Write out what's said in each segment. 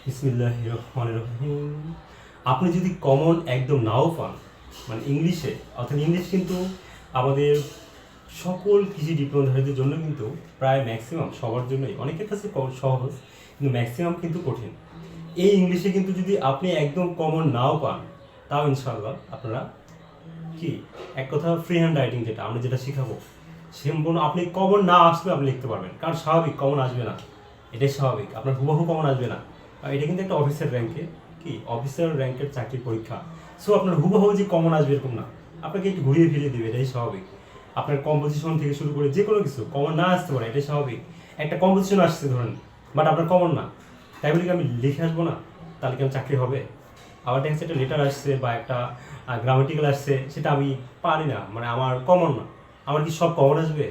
বিসমিল্লাহির রহমানির রহিম। আপনি যদি কমন একদম নাও পান, মানে ইংলিশে, অর্থাৎ ইংলিশ কিন্তু আমাদের সকল কৃষি ডিপ্লোমাধারীদের জন্য কিন্তু প্রায় ম্যাক্সিমাম সবার জন্যই, অনেকের কাছে সহজ কিন্তু ম্যাক্সিমাম কিন্তু কঠিন। এই ইংলিশে কিন্তু যদি আপনি একদম কমন নাও পান, তাও ইনশাআল্লাহ আপনারা কি এক কথা ফ্রি হ্যান্ড রাইটিং যেটা আমরা যেটা শেখাবো, সম্পূর্ণ আপনি কমন না আসলে আপনি লিখতে পারবেন। কারণ স্বাভাবিক কমন আসবে না, এটাই স্বাভাবিক, আপনার হুবহু কমন আসবে না। আর এটা কিন্তু একটা অফিসার র্যাঙ্কে কি অফিসার র্যাঙ্কের চাকরির পরীক্ষা। সো আপনার হুবহু যে কমন আসবে এরকম না, আপনাকে একটু ঘুরিয়ে ফিরিয়ে দেবে, এটাই স্বাভাবিক। আপনার কম্পোজিশন থেকে শুরু করে যে কোনো কিছু কমন না আসতে পারে, এটাই স্বাভাবিক। একটা কম্পোজিশন আসছে ধরেন, বাট আপনার কমন না, তাই বলে কি আমি লিখে আসবো না? তাহলে কি আমার চাকরি হবে? আবার দেখা যাচ্ছে একটা লেটার আসছে বা একটা গ্রামাটিক্যাল আসছে, সেটা আমি পারি না, মানে আমার কমন না, আমার কি সব কমন আসবে?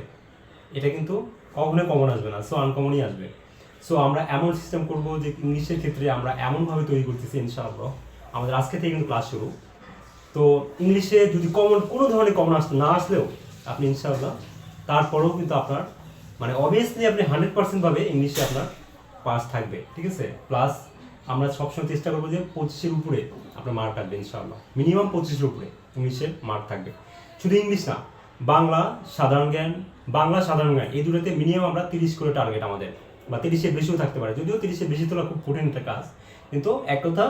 এটা কিন্তু কখনোই কমন আসবে না, সো আনকমনই আসবে। সো আমরা এমন সিস্টেম করব যে ইংলিশের ক্ষেত্রে আমরা এমনভাবে তৈরি করতেছি ইনশাআল্লাহ, আমাদের আজকে থেকে কিন্তু ক্লাস শুরু। তো ইংলিশে যদি কমন কোনো ধরনের কমন না আসলেও আপনি ইনশাআল্লাহ তারপরেও কিন্তু আপনার মানে অবভিয়াসলি আপনি 100% ভাবে ইংলিশে আপনার পাস থাকবে, ঠিক আছে? প্লাস আমরা সবসময় চেষ্টা করবো যে 25-এর উপরে আপনার মার্ক কাটবে ইনশাআল্লাহ, মিনিমাম 25-এর উপরে ইংলিশের মার্ক থাকবে। শুধু ইংলিশ না, বাংলা সাধারণ জ্ঞান, বাংলা সাধারণ জ্ঞান এই দুটোতে মিনিমাম আমরা 30 করে টার্গেট আমাদের, বা 30-এর বেশিও থাকতে পারে, যদিও 30-এর বেশি তোলা খুব কঠিন একটা কাজ, কিন্তু এক কথা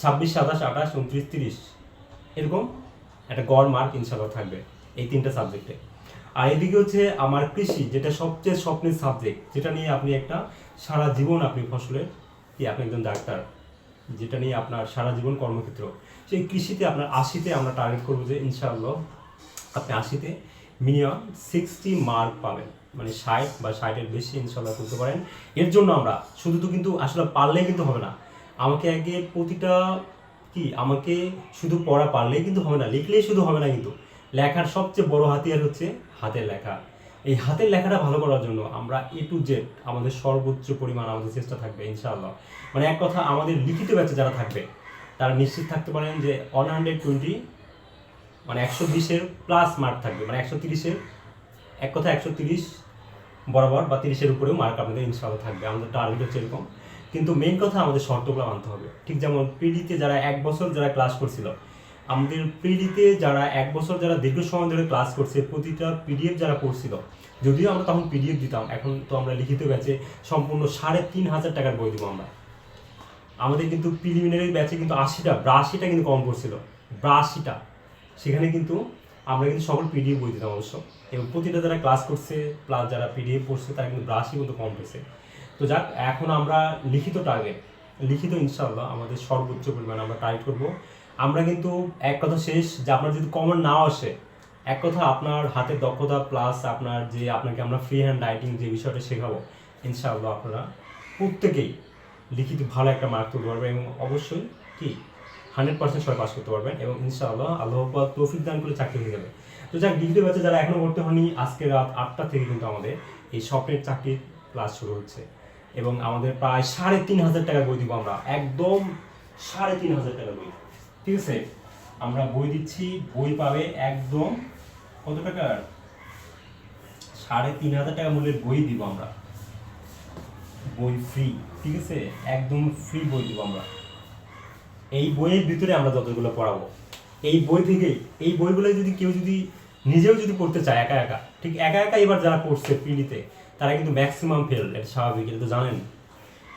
26, 27, 28, 29, 30 এরকম একটা গড় মার্ক ইনশাআল্লাহ থাকবে এই তিনটা সাবজেক্টে। আর এদিকে হচ্ছে আমার কৃষি, যেটা সবচেয়ে স্বপ্নের সাবজেক্ট, যেটা নিয়ে আপনি একটা সারা জীবন আপনি ফসলের কি আপনি একজন ডাক্তার, যেটা নিয়ে আপনার সারা জীবন কর্মক্ষেত্র, সেই কৃষিতে আপনার 80-তে আমরা টার্গেট করবো যে ইনশাআল্লাহ আপনি 80-তে মিনিমাম 60 মার্ক পাবেন, মানে 60 বা 60-এর বেশি ইনশাআল্লাহ করতে পারেন। এর জন্য আমরা শুধু তো কিন্তু আসলে পারলেই কিন্তু হবে না, আমাকে আগে প্রতিটা আমাকে শুধু পড়া পারলেই কিন্তু হবে না, লিখলেই শুধু হবে না, কিন্তু লেখার সবচেয়ে বড় হাতিয়ার হচ্ছে হাতের লেখা। এই হাতের লেখাটা ভালো করার জন্য আমরা A to Z আমাদের সর্বোচ্চ পরিমাণ আমাদের চেষ্টা থাকবে ইনশাআল্লাহ। মানে এক কথা আমাদের লিখিত ব্যাচে যারা থাকবে তারা নিশ্চিত থাকতে পারেন যে 120 মানে 120-এর প্লাস মার্ক থাকবে, মানে 130-এর এক কথা 130 বরাবর বা 30-এর উপরেও মার্ক আপনাদের ইনশাআল্লাহ থাকবে, আমাদের টার্গেট হচ্ছে এরকম। কিন্তু মেইন কথা আমাদের শর্তগুলো মানতে হবে। ঠিক যেমন পিডিতে যারা 1 বছর যারা ক্লাস করছিল, আমাদের পিডিতে যারা 1 বছর যারা দীর্ঘ সময় ধরে ক্লাস করছে, প্রতিটা পিডিএফ যারা পড়ছিল, যদিও আমরা তখন পিডিএফ দিতাম, এখন তো আমরা লিখিত ব্যাচে সম্পূর্ণ 3,500 টাকার বই দিব আমরা। আমাদের কিন্তু প্রিলিমিনারি ব্যাচে কিন্তু 82টা কিন্তু কম পড়ছিল, 82টা। সেখানে কিন্তু আমরা কিন্তু সকল পিডিএফ বই দিতাম অবশ্য, এবং প্রতিটা যারা ক্লাস করছে প্লাস যারা পিডিএফ পড়ছে তারা কিন্তু 82 কিন্তু কম পেয়েছে। তো যাক, এখন আমরা লিখিত টার্গেট, লিখিত ইনশাআল্লাহ আমাদের সর্বোচ্চ পরিমাণ আমরা টার্গেট করব। আমরা কিন্তু এক কথা শেষ যে আপনার যদি কমন নাও আসে, এক কথা আপনার হাতের দক্ষতা প্লাস আপনার যে আপনাকে আমরা ফ্রি হ্যান্ড রাইটিং যে বিষয়টা শেখাবো, ইনশাআল্লাহ আপনারা প্রত্যেকেই লিখিত ভালো একটা মার্ক তুলতে পারবেন, এবং অবশ্যই 100% সবাই পাস করতে পারবেন, এবং ইনশাআল্লাহ আল্লাহ পাক তৌফিক দান করে চাকরি হয়ে যাবে। তো যাক, ডিগ্রি ব্যাচে যারা এখনো ভর্তি হয়নি, আজকে রাত 8টা থেকে কিন্তু আমাদের এই স্বপ্নের চাকরির ক্লাস শুরু হচ্ছে, এবং আমাদের প্রায় 3,500 টাকা বই দিব আমরা, একদম 3,500 টাকা বই, ঠিক আছে? আমরা বই দিচ্ছি, বই পাবে একদম কত টাকার? 3,500 টাকা মূল্যের বই দিব আমরা, বই ফ্রি, ঠিক আছে? একদম ফ্রি বই দিব আমরা। এই বইয়ের ভিতরে আমরা যতগুলো পড়াবো, এই বই থেকেই, এই বইগুলো যদি কেউ যদি নিজেও যদি পড়তে চায় একা একা, ঠিক একা একা এবার যারা পড়ছে পিডিতে, তারা কিন্তু ম্যাক্সিমাম ফেল, এটা স্বাভাবিক, এটা তো জানেন।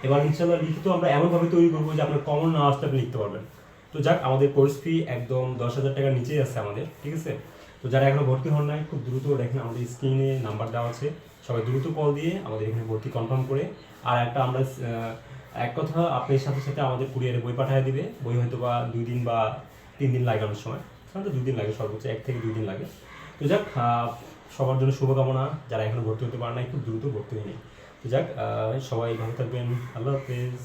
এবার ইনশাআল্লাহ লিখিত আমরা এমনভাবে তৈরি করবো যে আপনার কমন না আসলে আপনি লিখতে পারবেন। তো যাক, আমাদের কোর্স ফি একদম 10,000 টাকার নিচেই আছে আমাদের, ঠিক আছে? তো যারা এখনো ভর্তি হন নাই, খুব দ্রুত দেখেন আমাদের স্ক্রিনে নাম্বার দেওয়া আছে, সবাই দ্রুত কল দিয়ে আমাদের এখানে ভর্তি কনফার্ম করে। আর একটা আমরা এক কথা আপনার সাথে সাথে আমাদের কুরিয়ারে বই পাঠিয়ে দিবে, বই হয়তো বা 2 দিন বা 3 দিন লাগে অনেক সময়, সাধারণত 2 দিন লাগে, সর্বোচ্চ 1 থেকে 2 দিন লাগে। তো যাক, সবার জন্য শুভকামনা, যারা এখনো ভর্তি হতে পারে নাই খুব দ্রুত ভর্তি হয়ে নিই। তো যাক, সবাই ভালো থাকবেন, আল্লাহ হাফেজ।